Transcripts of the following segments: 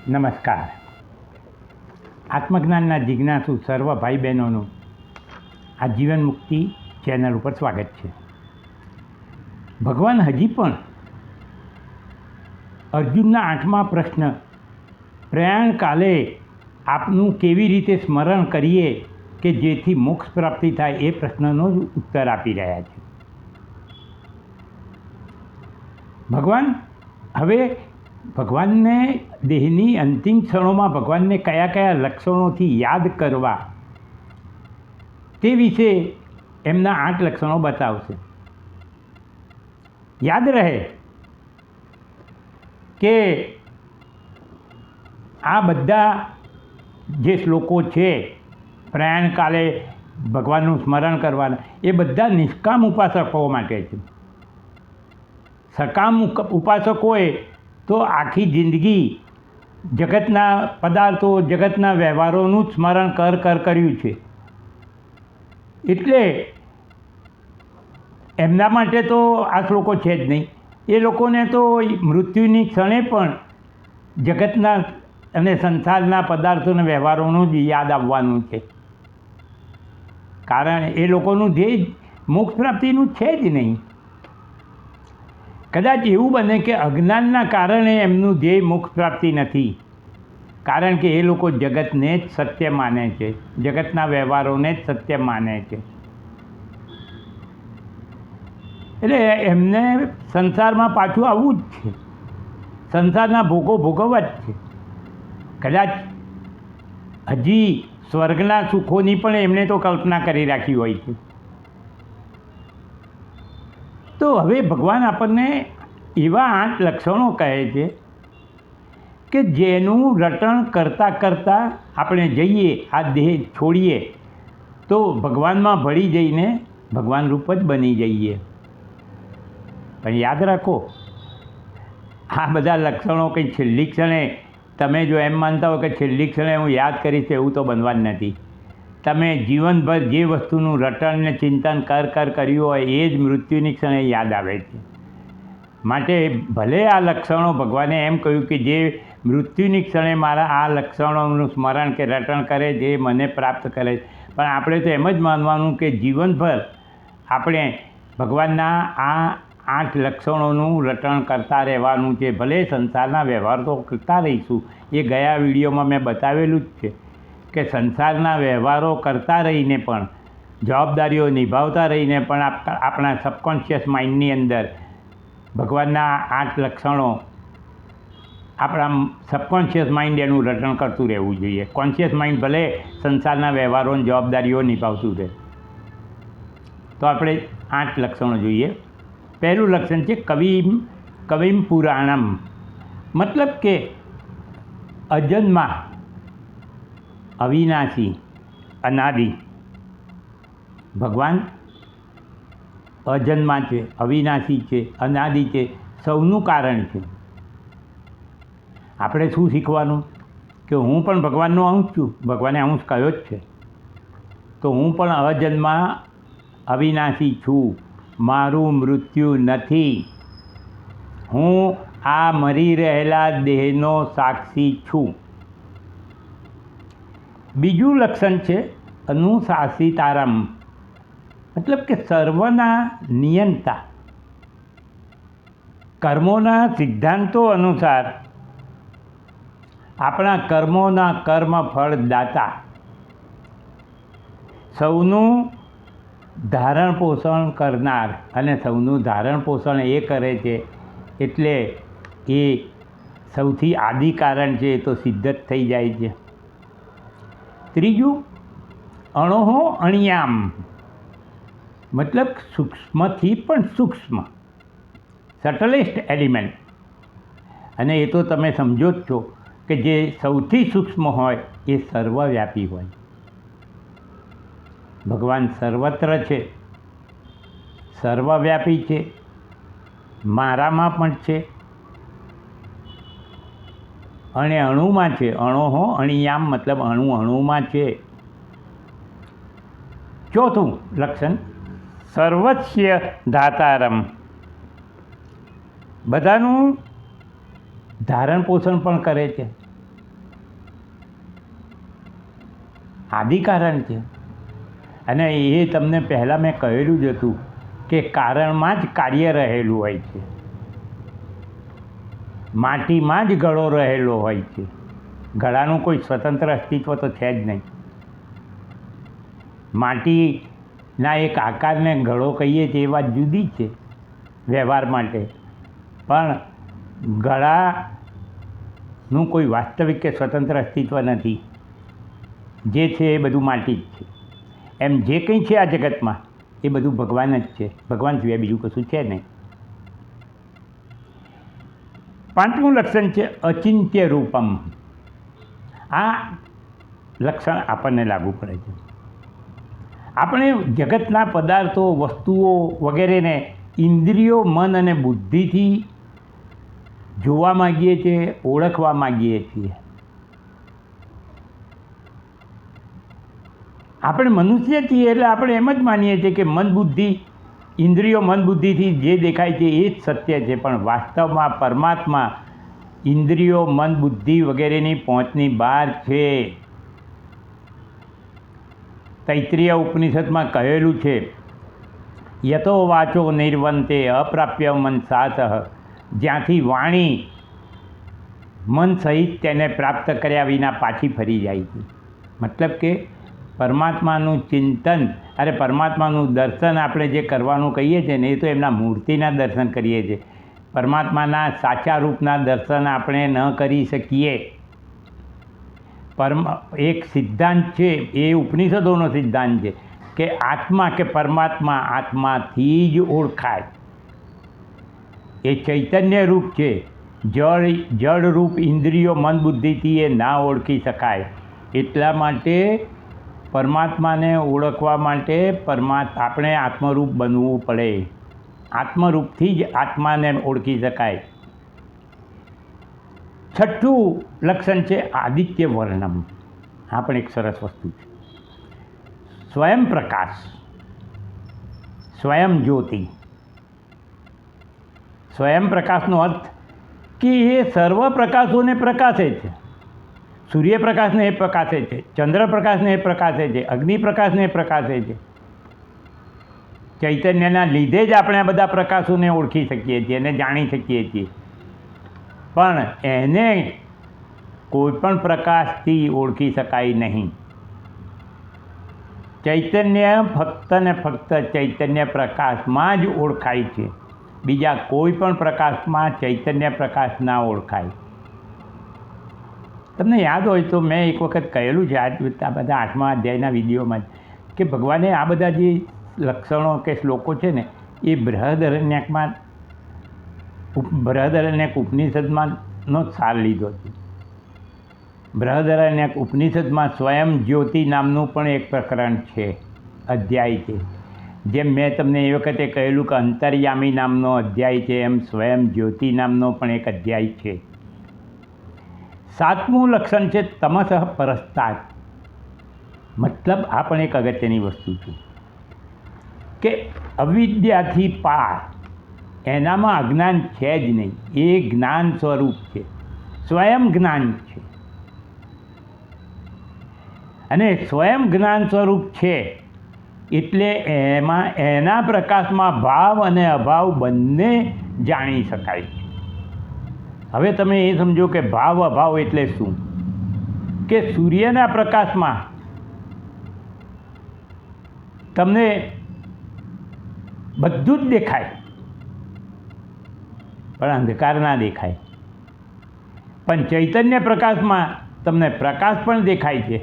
નમસ્કાર. આત્મજ્ઞાનના જિજ્ઞાસુ સર્વ ભાઈ બહેનોનું આ જીવન મુક્તિ ચેનલ ઉપર સ્વાગત છે. ભગવાન હજી પણ અર્જુનના 8મા પ્રશ્ન પ્રયાણ કાલે આપનું કેવી રીતે સ્મરણ કરીએ કે જેથી મોક્ષ પ્રાપ્તિ થાય એ પ્રશ્નનો જ ઉત્તર આપી રહ્યા છે. ભગવાનને દેહની અંતિમ ક્ષણોમાં ભગવાનને કયા કયા લક્ષણોથી યાદ કરવા તે વિશે એમના 8 લક્ષણો બતાવશે. યાદ રહે કે આ બધા જે શ્લોકો છે પ્રયાણ કાલે ભગવાનનું સ્મરણ કરવાના એ બધા નિષ્કામ ઉપાસકો માટે છે. સકામ ઉપાસકોએ તો આખી જિંદગી જગતના પદાર્થો જગતના વ્યવહારોનું જ સ્મરણ કર્યું છે. એટલે એમના માટે તો આ શ્લોકો છે જ નહીં. એ લોકોને તો મૃત્યુની ક્ષણે પણ જગતના અને સંસારના પદાર્થોના વ્યવહારોનું જ યાદ આવવાનું છે. કારણ એ લોકોનું ધ્યેય મોક્ષ પ્રાપ્તિનું છે જ નહીં. કદાચ એવું બને કે અજ્ઞાનના કારણે એમનું ધ્યેય મોક્ષ પ્રાપ્તિ નથી. કારણ કે એ લોકો જગતને જ સત્ય માને છે, જગતના વ્યવહારોને જ સત્ય માને છે. એટલે એમને સંસારમાં પાછું આવવું જ છે, સંસારના ભોગો ભોગવવા જ છે. કદાચ હજી સ્વર્ગના સુખોની પણ એમણે તો કલ્પના કરી રાખી હોય છે. તો હવે ભગવાન આપણને એવા 8 લક્ષણો કહે છે કે જેનું રટણ કરતાં કરતાં આપણે જઈએ, આ દેહ છોડીએ તો ભગવાનમાં ભળી જઈને ભગવાન રૂપ જ બની જઈએ. પણ યાદ રાખો, આ બધા લક્ષણો કંઈ છેલ્લી ક્ષણે તમે જો એમ માનતા હો કે છેલ્લી ક્ષણે હું યાદ કરીશ એવું તો બનવા જ નથી. તમે જીવનભર જે વસ્તુનું રટણ ને ચિંતન કર્યું હોય એ જ મૃત્યુની ક્ષણે યાદ આવે છે. માટે ભલે આ લક્ષણો ભગવાને એમ કહ્યું કે જે મૃત્યુની ક્ષણે મારા આ લક્ષણોનું સ્મરણ કે રટણ કરે જે મને પ્રાપ્ત કરે, પણ આપણે તો એમ જ માનવાનું કે જીવનભર આપણે ભગવાનના આ 8 લક્ષણોનું રટણ કરતા રહેવાનું છે. ભલે સંસારના વ્યવહાર તો કરતા રહીશું, એ ગયા વિડીયોમાં મેં બતાવેલું જ છે કે સંસારના વ્યવહારો કરતા રહીને પણ, જવાબદારીઓ નિભાવતા રહીને પણ આપણા સબકોન્શિયસ માઇન્ડની અંદર ભગવાનના 8 લક્ષણો આપણા સબકોન્શિયસ માઇન્ડ એનું રટણ કરતું રહેવું જોઈએ. કોન્શિયસ માઇન્ડ ભલે સંસારના વ્યવહારોની જવાબદારીઓ નિભાવતું રહે. તો આપણે 8 લક્ષણો જોઈએ. પહેલું લક્ષણ છે કવિમ પુરાણમ, મતલબ કે અજન્મા, અવિનાશી, અનાદિ. ભગવાન અજન્મા છે, અવિનાશી છે, અનાદિ છે, સૌનું કારણ છે. આપણે શું શીખવાનું કે હું પણ ભગવાનનો અંશ છું. ભગવાને અંશ કહ્યો જ છે. તો હું પણ અજન્મા અવિનાશી છું, મારું મૃત્યુ નથી, હું આ મરી રહેલા દેહનો સાક્ષી છું. બીજું લક્ષણ છે અનુશાસિતારમ, મતલબ કે સર્વના નિયંતા. કર્મોના સિદ્ધાંતો અનુસાર આપણા કર્મોના કર્મ ફળદાતા, સૌનું ધારણ પોષણ કરનાર અને સૌનું ધારણ પોષણ એ કરે છે એટલે એ સૌથી આદિ કારણ છે, એ તો સિદ્ધ જ થઈ જાય છે. ત્રીજું અણોહો અણિયામ, મતલબ સૂક્ષ્મથી પણ સૂક્ષ્મ, સટલેસ્ટ એલિમેન્ટ. અને એ તો તમે સમજો જ છો કે જે સૌથી સૂક્ષ્મ હોય એ સર્વવ્યાપી હોય. ભગવાન સર્વત્ર છે, સર્વવ્યાપી છે, મારામાં પણ છે અને અણુમાં છે. અણોહો અણિયામ મતલબ અણુમાં છે. ચોથું લક્ષણ સર્વસ્ય ધાતારમ, બધાનું ધારણ પોષણ પણ કરે છે. આદિકારણ છે. અને એ તમને પહેલાં મેં કહેલું જ હતું કે કારણમાં જ કાર્ય રહેલું હોય છે. માટીમાં જ ઘડો રહેલો હોય છે. ઘડાનું કોઈ સ્વતંત્ર અસ્તિત્વ તો છે જ નહીં. માટીના એક આકારને ઘડો કહીએ છીએ એ વાત જુદી છે વ્યવહાર માટે, પણ ઘડાનું કોઈ વાસ્તવિક કે સ્વતંત્ર અસ્તિત્વ નથી. જે છે એ બધું માટી જ છે. એમ જે કંઈ છે આ જગતમાં એ બધું ભગવાન જ છે. ભગવાન સિવાય બીજું કશું છે નહીં. 5મું લક્ષણ છે અચિંત્ય રૂપમ. આ લક્ષણ આપણને લાગુ પડે છે. આપણે જગતના પદાર્થો, વસ્તુઓ વગેરેને ઇન્દ્રિયો, મન અને બુદ્ધિથી જોવા માગીએ છીએ, ઓળખવા માગીએ છીએ. આપણે મનુષ્ય છીએ એટલે આપણે એમ જ માનીએ છીએ કે મન બુદ્ધિ, ઇન્દ્રિયો મન બુદ્ધિથી જે દેખાય છે એ જ સત્ય છે. પણ વાસ્તવમાં પરમાત્મા ઇન્દ્રિયો, મન બુદ્ધિ વગેરેની પહોંચની બહાર છે. તૈત્રીય ઉપનિષદમાં કહેલું છે, યતો વાચો નિર્વંતે અપ્રાપ્ય મનસાતઃ. જ્યાંથી વાણી મન સહિત તેને પ્રાપ્ત કર્યા વિના પાછી ફરી જાય છે. મતલબ કે પરમાત્માનું ચિંતન અને પરમાત્માનું દર્શન આપણે જે કરવાનું કહીએ છીએ ને, એ તો એમના મૂર્તિના દર્શન કરીએ છીએ. પરમાત્માના સાચા રૂપના દર્શન આપણે ન કરી શકીએ. એક સિદ્ધાંત છે, એ ઉપનિષદોનો સિદ્ધાંત છે કે આત્મા કે પરમાત્મા આત્માથી જ ઓળખાય. એ ચૈતન્ય રૂપ છે. જળ રૂપ ઇન્દ્રિયો મન બુદ્ધિથી એ ના ઓળખી શકાય. એટલા માટે પરમાત્માને ઓળખવા માટે આપણે આત્મરૂપ બનવું પડે. આત્મરૂપથી જ આત્માને ઓળખી શકાય. 6થું લક્ષણ છે આદિત્ય વર્ણમ. આ પણ એક સરસ વસ્તુ છે. સ્વયં પ્રકાશ, સ્વયં જ્યોતિ. સ્વયં પ્રકાશનો અર્થ કે એ સર્વ પ્રકાશોને પ્રકાશે છે. સૂર્યપ્રકાશને એ પ્રકાશે છે, ચંદ્રપ્રકાશને એ પ્રકાશે છે, અગ્નિપ્રકાશને એ પ્રકાશે છે. ચૈતન્યના લીધે જ આપણે આ બધા પ્રકાશોને ઓળખી શકીએ છીએ અને જાણી શકીએ છીએ. પણ એને કોઈ પણ પ્રકાશથી ઓળખી શકાય નહીં. ચૈતન્ય ફક્ત ને ફક્ત ચૈતન્ય પ્રકાશમાં જ ઓળખાય છે. બીજા કોઈ પણ પ્રકાશમાં ચૈતન્ય પ્રકાશ ના ઓળખાય. તમને યાદ હોય તો મેં એક વખત કહેલું છે આ બધા 8મા અધ્યાયના વિડીયોમાં કે ભગવાને આ બધા જે લક્ષણો કે શ્લોકો છે ને, એ બૃહદરણ્યક ઉપનિષદમાં નો સાર લીધો છે. બૃહદરણ્યક ઉપનિષદમાં સ્વયં જ્યોતિ નામનું પણ એક પ્રકરણ છે, અધ્યાય છે. જેમ મેં તમને એ વખતે કહેલું કે અંતર્યામી નામનો અધ્યાય છે, એમ સ્વયં જ્યોતિ નામનો પણ એક અધ્યાય છે. 7મું લક્ષણ છે તમસઃ પરસ્તાત. મતલબ આ પણ એક અગત્યની વસ્તુ છે કે અવિદ્યાથી પાર, એનામાં અજ્ઞાન છે જ નહીં. એ જ્ઞાન સ્વરૂપ છે, સ્વયં જ્ઞાન છે. અને સ્વયં જ્ઞાન સ્વરૂપ છે એટલે એના પ્રકાશમાં ભાવ અને અભાવ બંને જાણી શકાય છે. હવે તમે એ સમજો કે ભાવ અભાવ એટલે શું? કે સૂર્યના પ્રકાશમાં તમને બધું જ દેખાય પણ અંધકાર ના દેખાય. પણ ચૈતન્ય પ્રકાશમાં તમને પ્રકાશ પણ દેખાય છે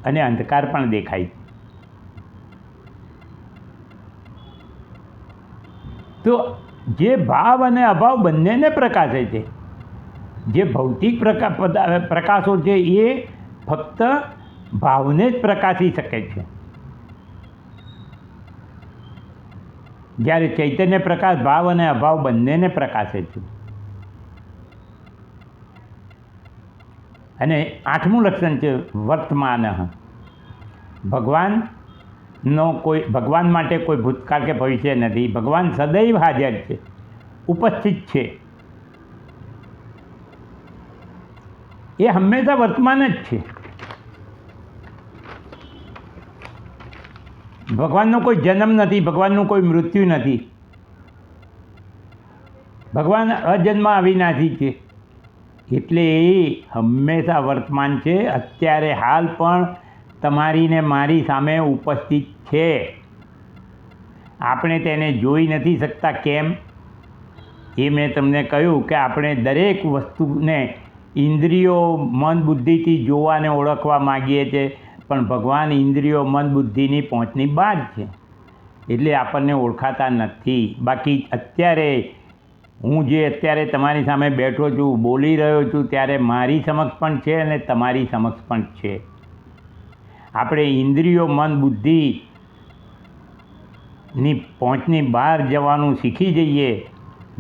અને અંધકાર પણ દેખાય. તો જે ભાવ અને અભાવ બંનેને પ્રકાશે છે. જે ભૌતિક પ્રકાશો છે એ ફક્ત ભાવને જ પ્રકાશી શકે છે, જ્યારે ચૈતન્ય પ્રકાશ ભાવ અને અભાવ બંનેને પ્રકાશે છે. અને 8મું લક્ષણ છે વર્તમાન. ભગવાન માટે કોઈ ભૂતકાળ કે ભવિષ્ય નથી. ભગવાન સદૈવ હાજર છે, ઉપસ્થિત છે. એ હંમેશા વર્તમાન જ છે. ભગવાનનો કોઈ જન્મ નથી, ભગવાનનું કોઈ મૃત્યુ નથી. ભગવાન અજન્મ અવિનાશી છે. એટલે એ હંમેશા વર્તમાન છે. અત્યારે હાલ પણ તમારી ને મારી સામે ઉપસ્થિત છે. આપણે તેને જોઈ નથી શકતા. કેમ? એ મેં તમને કહ્યું કે આપણે દરેક વસ્તુને ઇન્દ્રિયો મન બુદ્ધિથી જોવા અને ઓળખવા માગીએ છીએ, પણ ભગવાન ઇન્દ્રિયો મન બુદ્ધિની પહોંચની બહાર છે, એટલે આપણને ઓળખાતા નથી. બાકી અત્યારે હું જે અત્યારે તમારી સામે બેઠો છું, બોલી રહ્યો છું, ત્યારે મારી સમક્ષ પણ છે અને તમારી સમક્ષ પણ છે. આપણે ઇન્દ્રિયો મન બુદ્ધિની પહોંચની બહાર જવાનું શીખી જઈએ.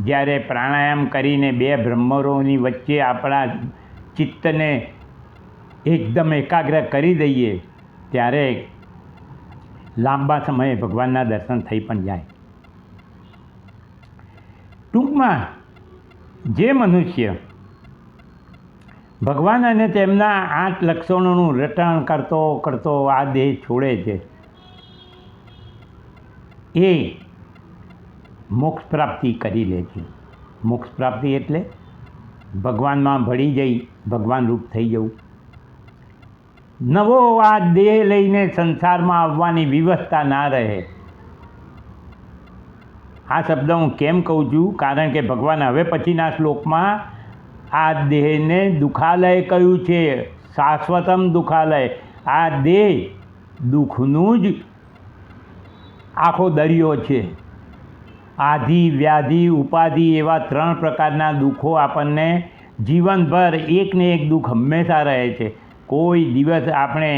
જ્યારે પ્રાણાયામ કરીને બે બ્રહ્મરોની વચ્ચે આપણા ચિત્તને એકદમ એકાગ્ર કરી દઈએ, ત્યારે લાંબા સમયે ભગવાનના દર્શન થઈ પણ જાય. ટૂંકમાં જે મનુષ્ય ભગવાન અને તેમના 8 લક્ષણોનું રટણ કરતો કરતો આ દેહ છોડે છે, એ મોક્ષ પ્રાપ્તિ કરી લે છે. મોક્ષ પ્રાપ્તિ એટલે ભગવાનમાં ભળી જઈ ભગવાન રૂપ થઈ જવું. નવો આ દેહ લઈને સંસારમાં આવવાની વિવસ્થા ના રહે. આ શબ્દ હું કેમ કહું છું? કારણ કે ભગવાન હવે પછીના શ્લોકમાં આ દેહને દુઃખાલય કહ્યું છે. શાશ્વતમ દુઃખાલય. આ દેહ દુઃખનું જ આખો દરિયો છે. આધિ વ્યાધિ ઉપાધિ એવા 3 પ્રકારના દુઃખો આપણને જીવનભર એકને એક દુઃખ હંમેશા રહે છે. કોઈ દિવસ આપણે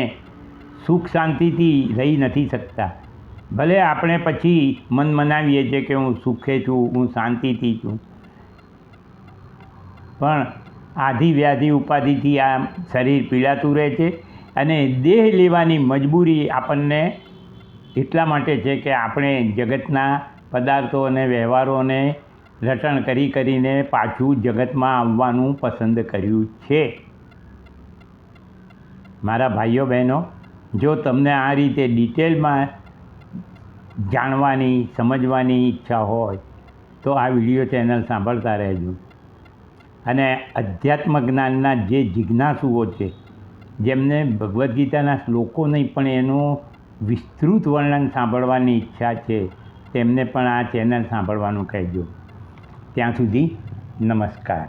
સુખ શાંતિથી રહી નથી શકતા. ભલે આપણે પછી મન મનાવીએ છીએ કે હું સુખે છું, હું શાંતિથી છું, પણ આધિ વ્યાધિ ઉપાધિથી આ શરીર પીડાતું રહે છે. અને દેહ લેવાની મજબૂરી આપણને એટલા માટે છે કે આપણે જગતના પદાર્થો અને વ્યવહારોને રટણ કરી કરીને પાછું જગતમાં આવવાનું પસંદ કર્યું છે. મારા ભાઈઓ બહેનો, જો તમને આ રીતે ડિટેલમાં જાણવાની સમજવાની ઈચ્છા હોય તો આ વિડીયો ચેનલ સાંભળતા રહેજો. અને અધ્યાત્મ જ્ઞાનના જે જિજ્ઞાસુઓ છે, જેમને ભગવદ્ ગીતાના શ્લોકો નહીં પણ એનું વિસ્તૃત વર્ણન સાંભળવાની ઈચ્છા છે, તેમને પણ આ ચેનલ સાંભળવાનું કહેજો. ત્યાં સુધી નમસ્કાર.